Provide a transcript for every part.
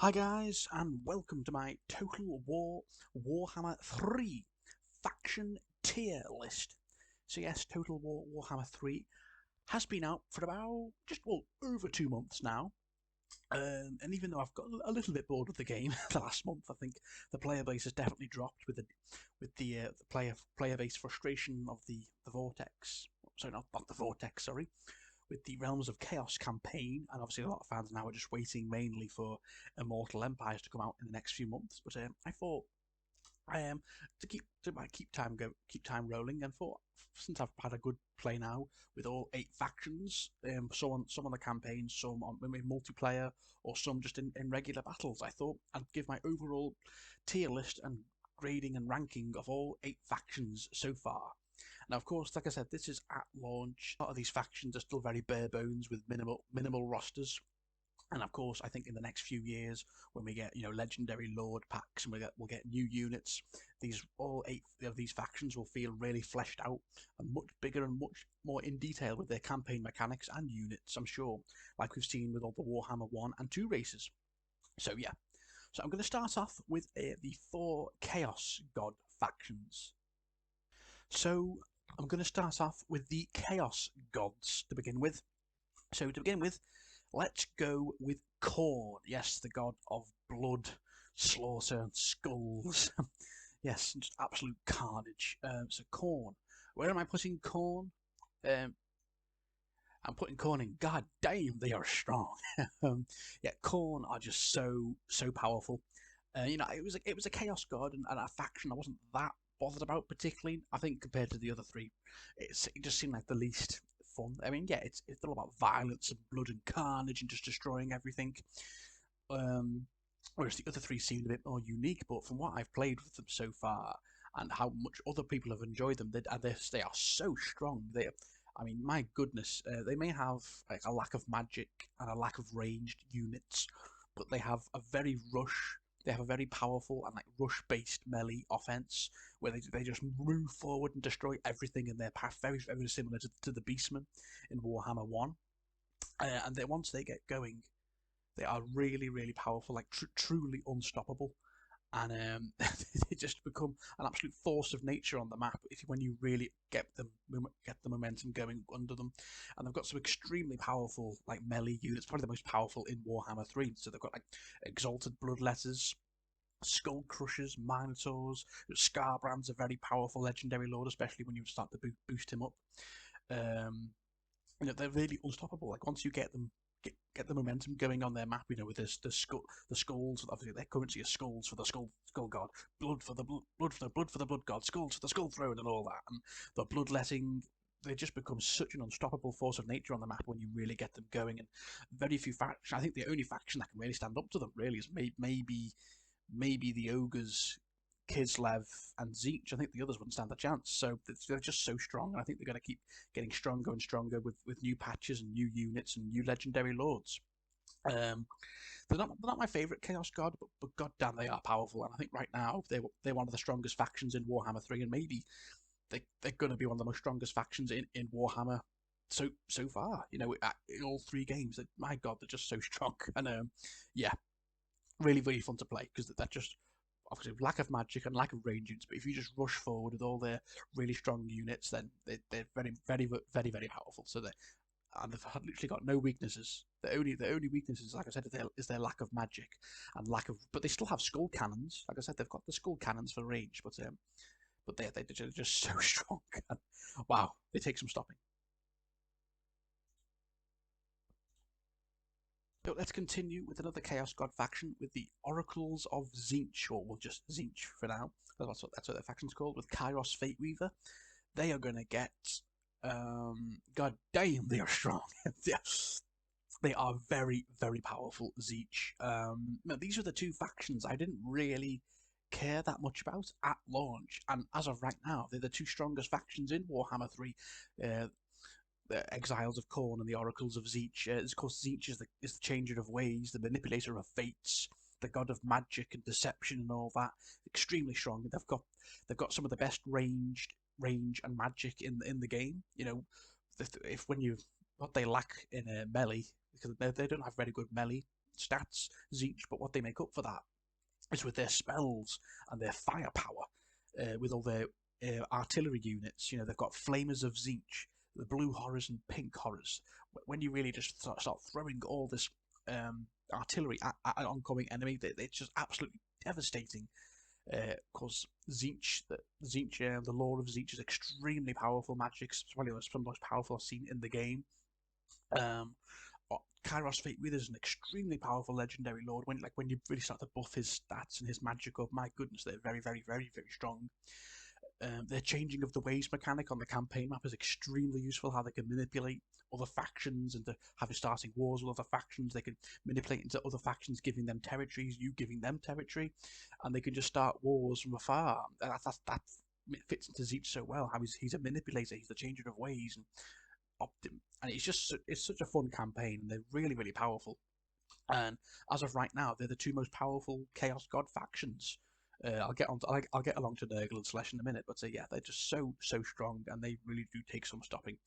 Hi guys, and welcome to my Total War Warhammer 3 faction tier list. So yes, Total War Warhammer 3 has been out for about over 2 months now. And even though I've got a little bit bored of the game the last month, I think the player base has definitely dropped with the player base frustration of the Vortex. Sorry, not the Vortex. Sorry, with the Realms of Chaos campaign, and obviously a lot of fans now are just waiting mainly for Immortal Empires to come out in the next few months. But I thought to keep time rolling, and thought since I've had a good play now with all 8 factions, some on the campaign, some on maybe multiplayer, or some just in regular battles, I thought I'd give my overall tier list and grading and ranking of all 8 factions so far. Now, of course, like I said, this is at launch. A lot of these factions are still very bare bones with minimal rosters. And of course, I think in the next few years, when we get legendary lord packs and we'll get new units, all 8 of these factions will feel really fleshed out and much bigger and much more in detail with their campaign mechanics and units. I'm sure, like we've seen with all the Warhammer 1 and 2 races. So yeah, so I'm going to start off with the 4 Chaos God factions. So I'm going to start off with the Chaos Gods to begin with. So to begin with, let's go with Khorne. Yes, the god of blood, slaughter, and skulls. Yes, just absolute carnage. So Khorne. Where am I putting Khorne? Um, I'm putting Khorne in. God damn, they are strong. Yeah, Khorne are just so powerful. It was a chaos god and a faction I wasn't that bothered about particularly. I think compared to the other 3, it just seemed like the least fun. I mean, yeah, it's all about violence and blood and carnage and just destroying everything. Whereas the other 3 seemed a bit more unique. But from what I've played with them so far and how much other people have enjoyed them, they are so strong. I mean, my goodness, they may have like a lack of magic and a lack of ranged units, but they have a very rush. They have a very powerful and like rush-based melee offense where they just move forward and destroy everything in their path. Very similar to the Beastmen in Warhammer 1. And then once they get going, they are really powerful, like truly unstoppable, and they just become an absolute force of nature on the map when you really get the momentum going under them. And they've got some extremely powerful like melee units, probably the most powerful in Warhammer 3. So they've got like exalted bloodletters, skull crushers, minotaurs. Scarbrands a very powerful legendary lord, especially when you start to boost him up. um, they're really unstoppable. Like once you get the momentum going on their map, with the skulls. Obviously, their currency is skulls for the skull god, blood for the blood god, skulls for the skull throne, and all that. And the bloodletting, they just become such an unstoppable force of nature on the map when you really get them going. And very few factions. I think the only faction that can really stand up to them really is maybe the ogres, Kislev and Tzeentch. I think the others wouldn't stand a chance. So they're just so strong, and I think they're going to keep getting stronger and stronger with new patches and new units and new legendary lords. Um, they're not my favourite Chaos God, but goddamn, they are powerful. And I think right now they're one of the strongest factions in Warhammer 3, and maybe they're going to be one of the most strongest factions in Warhammer so far. In all 3 games, my god, they're just so strong. And yeah, really fun to play because that just obviously lack of magic and lack of range units. But if you just rush forward with all their really strong units, then they're very powerful. So they've literally got no weaknesses. The only weaknesses, like I said, is their lack of magic and but they still have skull cannons. Like I said, they've got the skull cannons for range, but they're just so strong. And, wow, they take some stopping. But let's continue with another Chaos God faction with the Oracles of Tzeentch, or well, just Tzeentch for now. That's what their faction's called, with Kairos Fateweaver. They are going to get. God damn, they are strong. They are very powerful, Tzeentch. Now, these are the 2 factions I didn't really care that much about at launch, and as of right now, they're the 2 strongest factions in Warhammer 3. The Exiles of Khorne and the Oracles of Tzeentch. Of course, Tzeentch is the changer of ways, the manipulator of fates, the god of magic and deception and all that. Extremely strong. They've got some of the best range and magic in the game. If when you what they lack in melee, because they don't have very good melee. stats, Zeech, but what they make up for that is with their spells and their firepower, with all their artillery units. You know, they've got flamers of Zeech, the blue horrors and pink horrors. When you really just start throwing all this artillery at an oncoming enemy, it's just absolutely devastating. Because the lore of Zeech is extremely powerful magic. It's probably some of the most powerful I've seen in the game. Um, Kairos Fate Weaver is an extremely powerful legendary lord. When you really start to buff his stats and his magic up, my goodness, they're very, very, very, very strong. Their changing of the ways mechanic on the campaign map is extremely useful. How they can manipulate other factions and having starting wars with other factions. They can manipulate into other factions, giving them territories, you giving them territory, and they can just start wars from afar. That fits into Zeech so well. How he's a manipulator, he's the changer of ways, and it's such a fun campaign. And they're really, really powerful. And as of right now, they're the two most powerful Chaos God factions. I'll get along to Nurgle and Slash in a minute, but yeah, they're just so strong, and they really do take some stopping.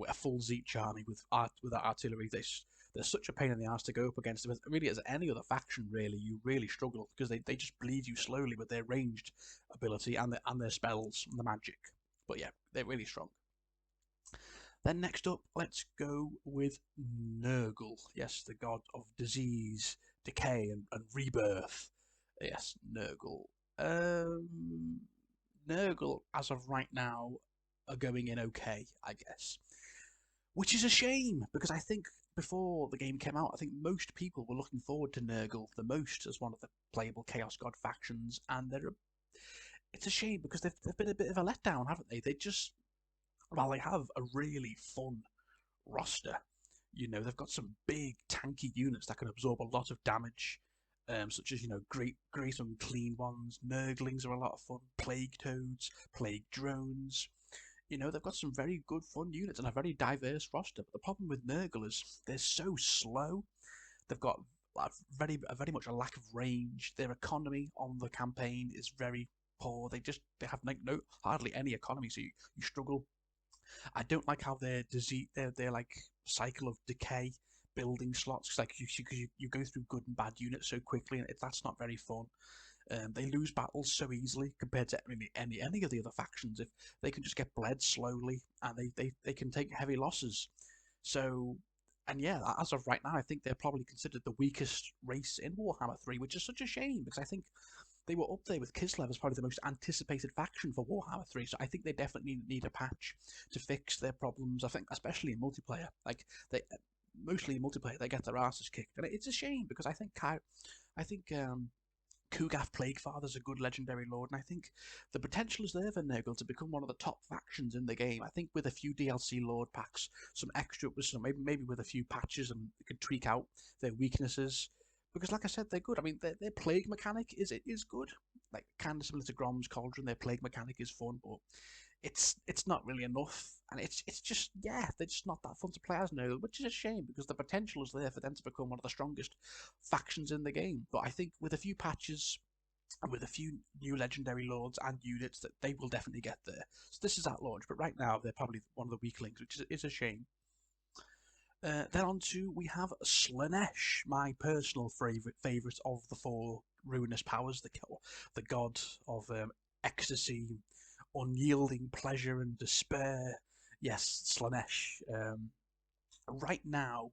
A full Zeech army with that artillery, they're such a pain in the ass to go up against. Really, as any other faction, really, you really struggle because they just bleed you slowly with their ranged ability and their spells and the magic. But yeah, they're really strong. Then next up, let's go with Nurgle. Yes, the god of disease, decay, and rebirth. Yes, Nurgle. Nurgle, as of right now, are going in okay, I guess. Which is a shame, because I think before the game came out, I think most people were looking forward to Nurgle the most as one of the playable Chaos God factions, and it's a shame because they've been a bit of a letdown, haven't they? While they have a really fun roster, you know, they've got some big tanky units that can absorb a lot of damage, such as, you know, great unclean ones. Nurglings are a lot of fun. Plague toads, plague drones. You know, they've got some very good fun units and a very diverse roster. But the problem with Nurgle is they're so slow. They've got very much a lack of range. Their economy on the campaign is very poor. They have hardly any economy, so you struggle. I don't like how their like cycle of decay building slots, cause like you go through good and bad units so quickly, and that's not very fun. They lose battles so easily compared to any of the other factions. If they can just get bled slowly, and they can take heavy losses. So, and yeah, as of right now, I think they're probably considered the weakest race in Warhammer 3, which is such a shame because I think they were up there with Kislev as probably the most anticipated faction for Warhammer 3, so I think they definitely need a patch to fix their problems. I think, especially in multiplayer, mostly in multiplayer, they get their asses kicked, and it's a shame because I think Kugath Plaguefather's a good legendary lord, and I think the potential is there for Nurgle to become one of the top factions in the game. I think with a few DLC lord packs, maybe with a few patches, and they could tweak out their weaknesses. Because, like I said, they're good. I mean, their plague mechanic is good, like kind of similar to Grom's Cauldron. Their plague mechanic is fun, but it's not really enough, and it's just they're just not that fun to play as Nurgle, which is a shame because the potential is there for them to become one of the strongest factions in the game. But I think with a few patches and with a few new legendary lords and units, that they will definitely get there. So this is at launch, but right now they're probably one of the weaklings, which is a shame. Then on to we have Slaanesh, my personal favourite of the four ruinous powers, the god of ecstasy, unyielding pleasure and despair. Yes, Slaanesh. Right now,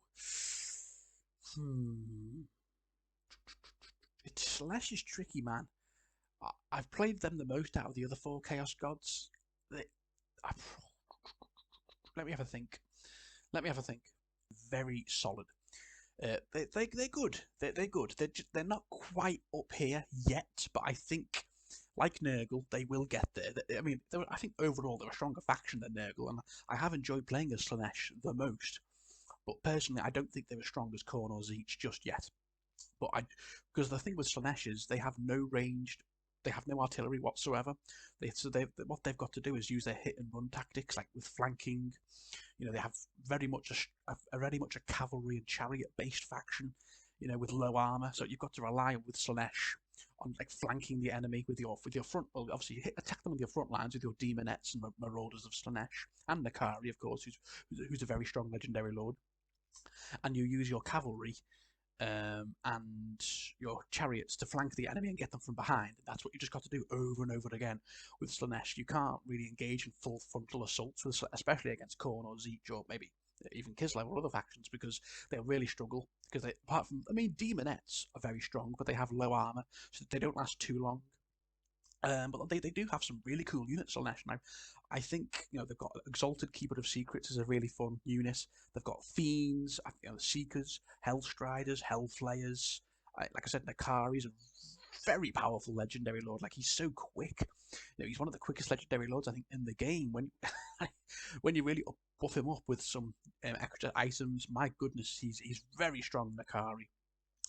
Slaanesh is tricky, man. I've played them the most out of the other four Chaos Gods. Let me have a think. Very solid. They're good. They're good. They're not quite up here yet, but I think, like Nurgle, they will get there. I mean, I think overall they're a stronger faction than Nurgle, and I have enjoyed playing as Slaanesh the most. But personally, I don't think they're as strong as Khorne or Zeech just yet. Because the thing with Slaanesh is they have no ranged, they have no artillery whatsoever. What they've got to do is use their hit and run tactics, like with flanking. You know, they have very much a cavalry and chariot based faction. You know, with low armor, so you've got to rely with Slaanesh on like flanking the enemy with your front. Well, obviously you attack them with your front lines with your Demonettes and Marauders of Slaanesh, and Nakari, of course, who's a very strong legendary lord. And you use your cavalry and your chariots to flank the enemy and get them from behind. That's what you just got to do over and over again with Slaanesh. You can't really engage in full frontal assaults, especially against Khorne or Tzeentch or maybe even Kislev or other factions, because they'll really struggle. Because apart from, I mean, Demonettes are very strong, but they have low armor, so they don't last too long. But they do have some really cool units on Nash now. I think they've got Exalted Keeper of Secrets is a really fun unit. They've got Fiends, Seekers, Hellstriders, Hellflayers. Like I said, Nakari's a very powerful legendary lord. Like he's so quick. He's one of the quickest legendary lords I think in the game. When when you really buff him up with some extra items, my goodness, he's very strong, Nakari.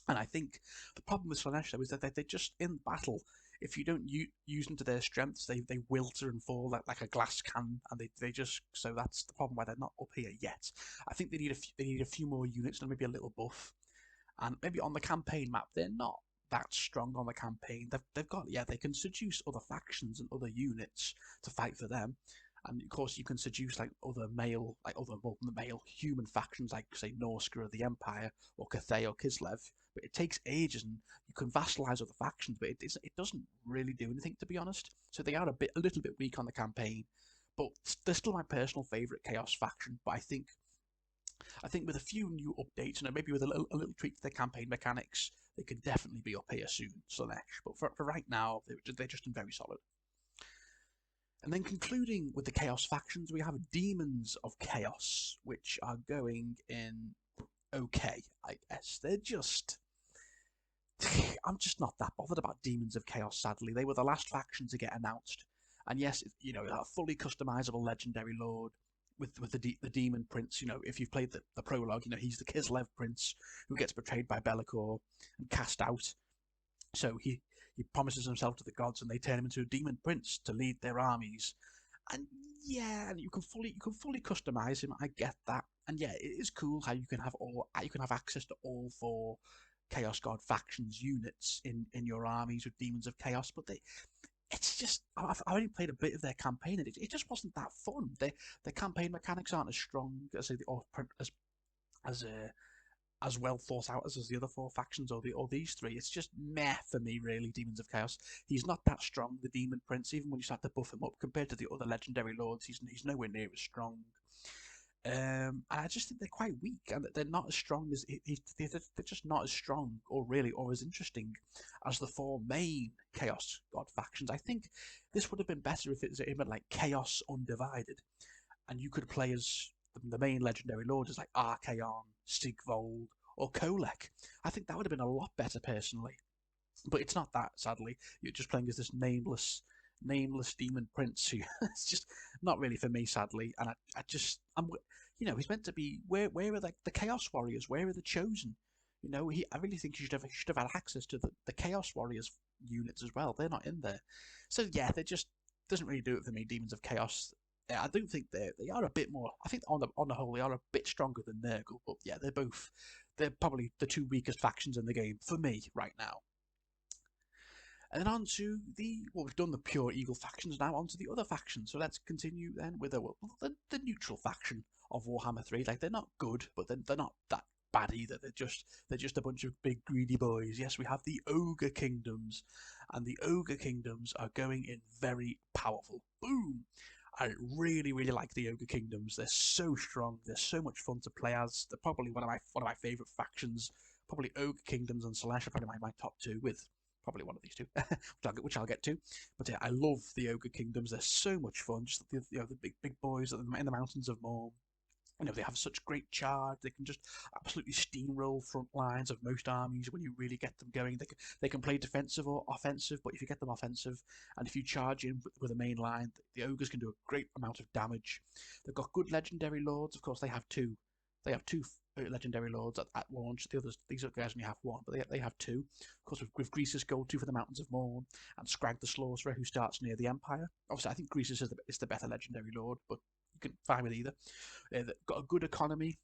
And I think the problem with Slaanesh though is that they just in battle, if you don't use them to their strengths, they wilter and fall like a glass cannon, and they just so that's the problem why they're not up here yet. I think they need a few more units and maybe a little buff, and maybe on the campaign map they're not that strong on the campaign. They've got they can seduce other factions and other units to fight for them. And of course, you can seduce like other male human factions, like say Norsca of the Empire or Cathay or Kislev. But it takes ages, and you can vassalize other factions, but it doesn't really do anything, to be honest. So they are a little bit weak on the campaign, but they're still my personal favorite Chaos faction. But I think with a few new updates and maybe with a little tweak to their campaign mechanics, they can definitely be up here soon, Slaanesh. But for right now, they're just in very solid. And then concluding with the Chaos factions, we have Demons of Chaos, which are going in okay, I guess. They're just... I'm just not that bothered about Demons of Chaos, sadly. They were the last faction to get announced. And yes, a fully customizable Legendary Lord with the Demon Prince. If you've played the prologue, he's the Kislev Prince who gets betrayed by Be'lakor and cast out. So he promises himself to the gods, and they turn him into a demon prince to lead their armies. And yeah, you can fully customize him. I get that, and yeah, it is cool how you can have access to all 4 Chaos God factions units in your armies with Demons of Chaos. But it's just I've only played a bit of their campaign, and it just wasn't that fun. The campaign mechanics aren't as strong as as as well thought out as the other 4 factions or these 3. It's just meh for me, really. Demons of Chaos. He's not that strong, the Demon Prince. Even when you start to buff him up compared to the other legendary lords, he's nowhere near as strong. And I just think they're quite weak, and they're not as strong as they're just not as strong or as interesting as the 4 main Chaos God factions. I think this would have been better if it was even like Chaos Undivided, and you could play as the main legendary lords like Archaon, Sigvold, or Kolek. I think that would have been a lot better personally. But it's not that, sadly. You're just playing as this nameless demon prince who it's just not really for me, sadly. And he's meant to be. Where are the Chaos Warriors? Where are the Chosen? I really think he should have had access to the Chaos Warriors units as well. They're not in there. So yeah, they just doesn't really do it for me. Demons of Chaos. I do think they are a bit more. I think on the whole they are a bit stronger than Nurgle, but yeah, they're probably the 2 weakest factions in the game for me right now. And then on to we've done the pure Eagle factions, now on to the other factions. So let's continue then with the neutral faction of Warhammer 3. Like, they're not good, but they're not that bad either. They're just a bunch of big greedy boys. Yes, we have the Ogre Kingdoms, and the Ogre Kingdoms are going in very powerful. Boom! I really, really like the Ogre Kingdoms. They're so strong. They're so much fun to play as. They're probably one of my favourite factions. Probably Ogre Kingdoms and Slaanesh are probably my top 2, with probably one of these 2, which I'll get to. But yeah, I love the Ogre Kingdoms. They're so much fun. Just the big boys in the mountains of Morn. They have such great charge. They can just absolutely steamroll front lines of most armies when you really get them going. They can play defensive or offensive, but if you get them offensive, and if you charge in with a main line, the ogres can do a great amount of damage. They've got good legendary lords. Of course, they have 2. They have 2 legendary lords at launch. These guys only have 1, but they have 2. Of course, with Greasus Gold 2 for the Mountains of Morn, and Scrag the Slaughterer, who starts near the Empire. Obviously, I think Greasus is the better legendary lord, but you can find with either. They've got a good economy.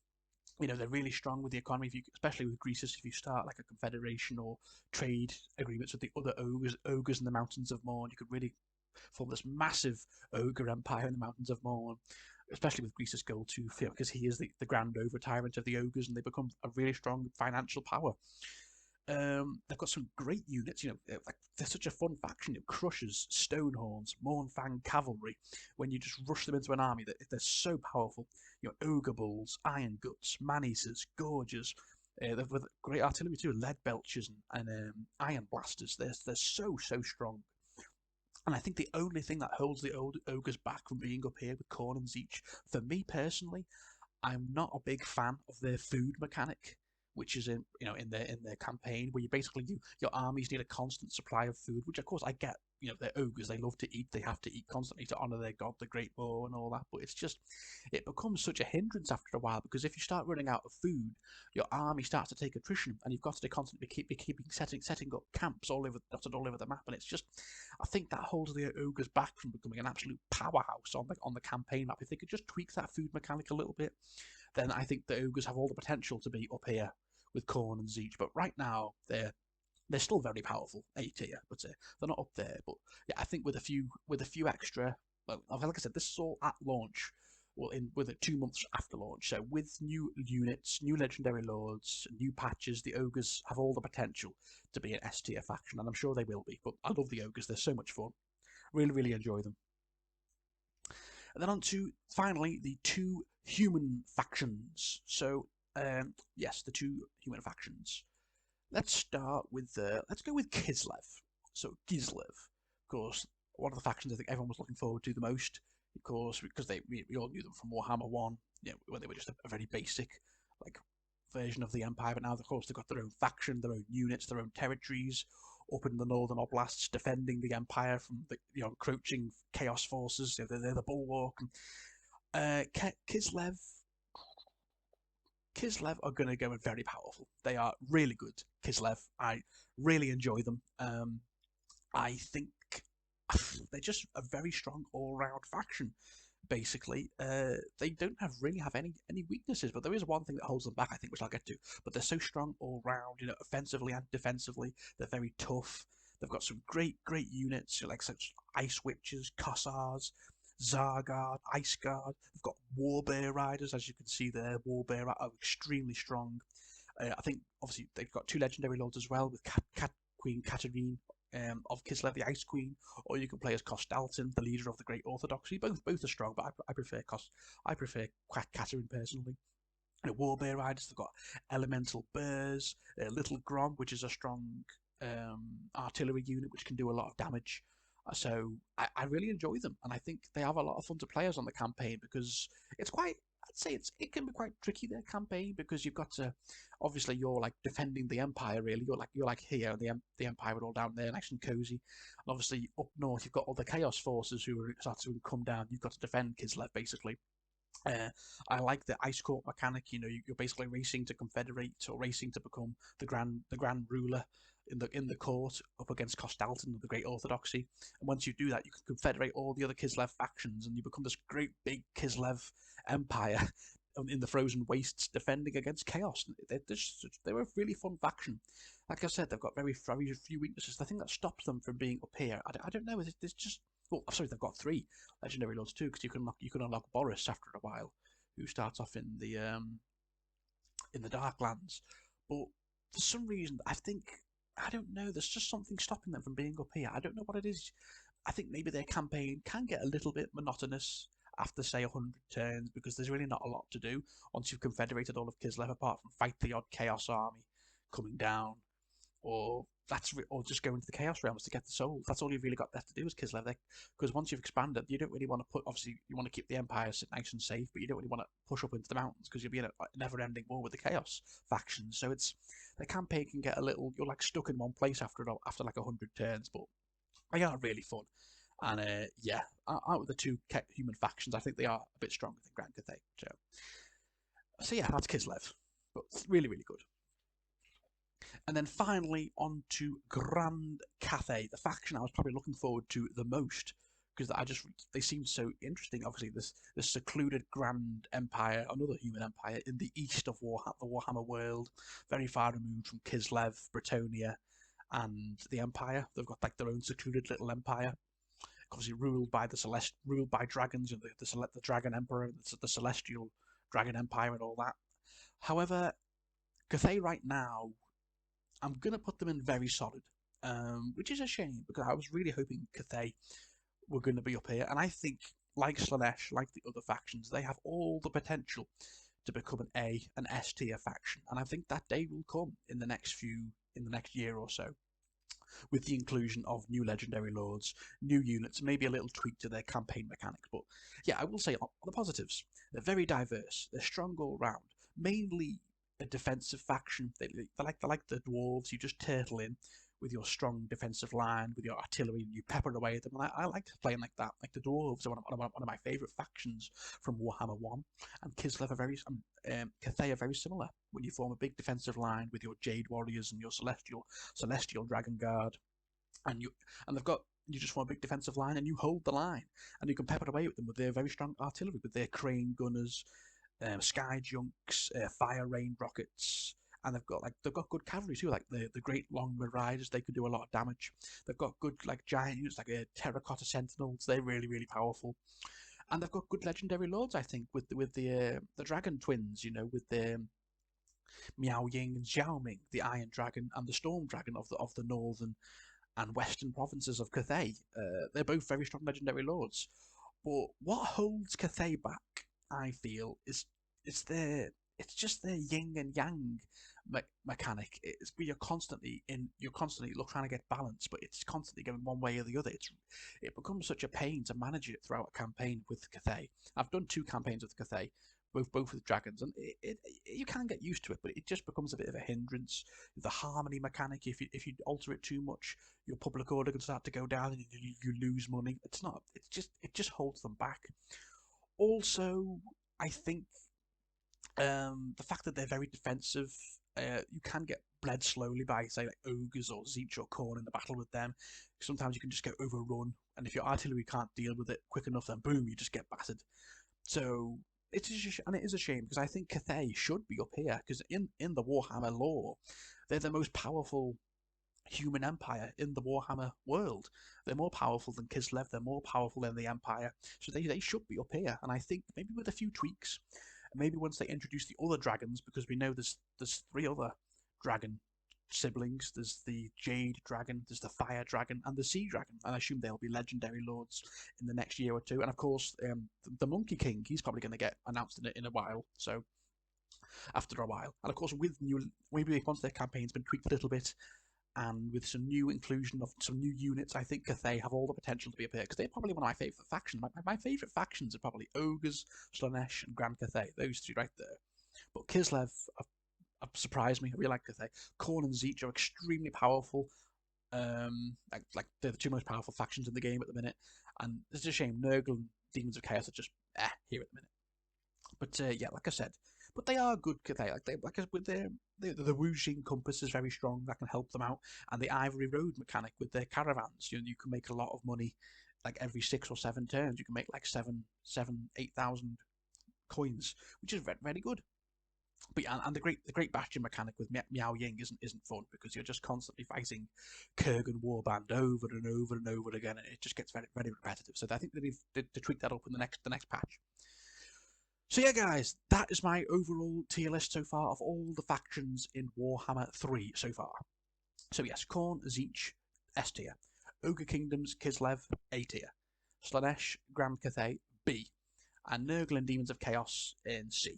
They're really strong with the economy, especially with Greasus. If you start like a confederation or trade agreements with the other ogres in the Mountains of Morn, you could really form this massive ogre empire in the Mountains of Morn. especially with Grease's goal to Fear, because he is the grand over tyrant of the ogres, and they become a really strong financial power. They've got some great units. Like they're such a fun faction. Crushers, Stonehorns, Mournfang Cavalry. When you just rush them into an army, they're so powerful. Ogre Bulls, Iron Guts, Man-Eaters, Gorgers. They've got great artillery too, Lead Belchers and Iron Blasters. They're so strong. And I think the only thing that holds the old ogres back from being up here with Khorne and Tzeentch, for me personally, I'm not a big fan of their food mechanic, which is in their campaign, where your armies need a constant supply of food, which of course I get. They're ogres, they love to eat, they have to eat constantly to honor their god, the Great Boar, and all that. But it becomes such a hindrance after a while, because if you start running out of food, your army starts to take attrition, and you've got to constantly keeping setting up camps dotted all over the map, and I think that holds the ogres back from becoming an absolute powerhouse on the campaign map. If they could just tweak that food mechanic a little bit, then I think the ogres have all the potential to be up here with Khorne and Tzeentch. But right now they're still very powerful, A tier, but they're not up there. But yeah, I think with a few extra, well, like I said, this is all at launch. Well, with it 2 months after launch, so with new units, new legendary lords, new patches, the ogres have all the potential to be an S tier faction, and I'm sure they will be. But I love the ogres; they're so much fun. Really enjoy them. And then on to finally the two human factions. So yes, the two human factions. Let's go with Kislev. So Kislev, of course, one of the factions I think everyone was looking forward to the most, of course, because we all knew them from Warhammer 1, when they were just a very basic like version of the Empire. But now, of course, they've got their own faction, their own units, their own territories up in the northern oblasts, defending the Empire from the encroaching Chaos forces. They're the bulwark. Kislev Kislev are going to go very powerful. They are really good. Kislev, I really enjoy them. I think they're just a very strong all-round faction. Basically, they don't really have any weaknesses, but there is one thing that holds them back, I think, which I'll get to. But they're so strong all round, offensively and defensively. They're very tough. They've got some great units, like such Ice Witches, Kossars, Zargard, Ice Guard. They've got Warbear Riders, as you can see there. Warbear are extremely strong. I think obviously they've got two legendary lords as well, with Queen Katarine of Kislev, the Ice Queen, or you can play as Kostalton, the leader of the Great Orthodoxy. Both are strong, but I prefer Katarine personally. Warbear Riders, they've got Elemental Bears, Little Grom, which is a strong artillery unit which can do a lot of damage. So I really enjoy them, and I think they have a lot of fun to play as on the campaign, because it's quite. I'd say it can be quite tricky, their campaign, because you've got to, obviously you're like defending the Empire really. You're like here, and the Empire are all down there, nice and cozy. And obviously up north you've got all the Chaos forces who are starting to come down. You've got to defend Kislev basically. I like the Ice Court mechanic. You're basically racing to confederate, or racing to become the grand ruler in the court up against Kostalton of the Great Orthodoxy. And once you do that, you can confederate all the other Kislev factions, and you become this great big Kislev empire in the frozen wastes, defending against chaos. They're a really fun faction. Like I said, they've got very few weaknesses. The thing that stops them from being up here, I don't know. There's just sorry, they've got 3 legendary lords too, because you can unlock Boris after a while, who starts off in the Darklands. But for some reason, I don't know. There's just something stopping them from being up here. I don't know what it is. I think maybe their campaign can get a little bit monotonous after, say, 100 turns, because there's really not a lot to do once you've confederated all of Kislev, apart from fight the odd Chaos army coming down, or just go into the Chaos realms to get the souls. That's all you've really got left to do is Kislev. Because once you've expanded, you don't really want to obviously you want to keep the Empire nice and safe, but you don't really want to push up into the mountains, because you'll be in a never-ending war with the Chaos factions. So the campaign can get a little. You're like stuck in one place after like 100 turns, but they are really fun. And yeah, out of the two human factions, I think they are a bit stronger than Grand Cathay. So yeah, that's Kislev, but really good. And then finally on to Grand Cathay, the faction I was probably looking forward to the most, because they seemed so interesting. Obviously, this secluded grand empire, another human empire in the east of the Warhammer world, very far removed from Kislev, Bretonnia, and the Empire. They've got like their own secluded little empire obviously ruled by ruled by dragons, and the Dragon Emperor, the Celestial Dragon Empire, and all that. However, Cathay right now, I'm gonna put them in very solid, which is a shame because I was really hoping Cathay were going to be up here, and I think, like Slaanesh, like the other factions, they have all the potential to become an S tier faction, and I think that day will come in the next year or so, with the inclusion of new legendary lords, new units, maybe a little tweak to their campaign mechanics. But yeah, I will say on the positives, they're very diverse, they're strong all round, mainly a defensive faction. They like the dwarves. You just turtle in with your strong defensive line, with your artillery, and you pepper away at them. And I like playing like that. Like the dwarves are one of my favourite factions from Warhammer 1, and Kislev are Cathay are very similar. When you form a big defensive line with your Jade Warriors and your Celestial Dragon Guard, and you just form a big defensive line and you hold the line, and you can pepper away with them with their very strong artillery, with their crane gunners, sky junks, fire rain rockets, and they've got good cavalry too, like the great long riders. They could do a lot of damage. They've got good like giant units like terracotta sentinels. They're really powerful, and they've got good legendary lords. I think with the dragon twins, with the Miao Ying and Xiaoming, the Iron Dragon and the Storm Dragon of the northern and western provinces of Cathay. They're both very strong legendary lords. But what holds Cathay back, I feel, is it's their it's just their yin and yang mechanic. It's where you're constantly trying to get balance, but it's constantly going one way or the other. It becomes such a pain to manage it throughout a campaign with Cathay. I've done 2 campaigns with Cathay, both with dragons, and you can get used to it, but it just becomes a bit of a hindrance. The harmony mechanic, if you alter it too much, your public order can start to go down, and you lose money. It just holds them back. Also, I think the fact that they're very defensive, you can get bled slowly by, say, like ogres or Zeech or Khorne in the battle with them. Sometimes you can just get overrun, and if your artillery can't deal with it quick enough, then boom, you just get battered. So it is a shame, because I think Cathay should be up here, because in the Warhammer lore, they're the most powerful human empire in the Warhammer world. They're more powerful than Kislev, they're more powerful than the Empire, so they should be up here. And I think maybe with a few tweaks, maybe once they introduce the other dragons, because we know there's 3 other dragon siblings. There's the Jade Dragon, there's the Fire Dragon, and the Sea Dragon, and I assume they'll be legendary lords in the next year or two. And of course, the Monkey King, he's probably going to get announced in a while. So after a while, and of course maybe once their campaign's been tweaked a little bit, and with some new inclusion of some new units, I think Cathay have all the potential to be up here, because they're probably one of my favourite factions. My favourite factions are probably Ogres, Slaanesh, and Grand Cathay. Those 3 right there. But Kislev have surprised me. I really like Cathay. Khorne and Zeech are extremely powerful. Like they're the 2 most powerful factions in the game at the minute. And it's a shame Nurgle and Demons of Chaos are just here at the minute. But yeah, like I said, but they are good. With the Wu-Jing compass is very strong. That can help them out, and the Ivory Road mechanic with their caravans. You can make a lot of money, like every 6 or 7 turns. You can make like 8,000 coins, which is very good. But yeah, and the great bastion mechanic with Miao Ying isn't fun, because you're just constantly fighting Kurgan Warband over and over and over again, and it just gets very repetitive. So I think they need to tweak that up in the next patch. So yeah, guys, that is my overall tier list so far of all the factions in Warhammer 3 so far. So yes, Khorne, Zeech, S tier. Ogre Kingdoms, Kislev, A tier. Slaanesh, Grand Cathay, B. And Nurgle and Demons of Chaos in C.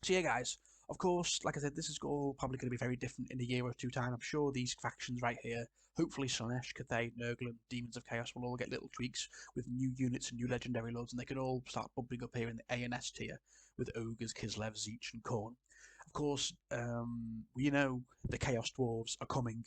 So yeah, guys, of course, like I said, this is all probably going to be very different in a year or 2 time. I'm sure these factions right here, hopefully Slaanesh, Cathay, Nurgle, and Demons of Chaos will all get little tweaks with new units and new legendary lords, and they can all start bumping up here in the A and S tier with Ogres, Kislev, Zeech, and Khorne. Of course, we know the Chaos Dwarves are coming.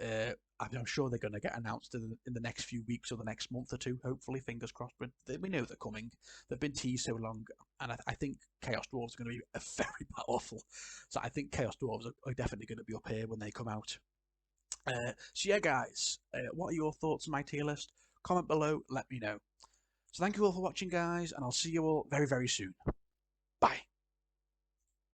I'm sure they're going to get announced in the next few weeks or the next month or 2, hopefully, fingers crossed. But we know they're coming. They've been teased so long, and I think Chaos Dwarves are going to be very powerful. So I think Chaos Dwarves are definitely going to be up here when they come out. So yeah, guys, what are your thoughts on my tier list? Comment below, let me know. So thank you all for watching, guys, and I'll see you all very soon. Bye.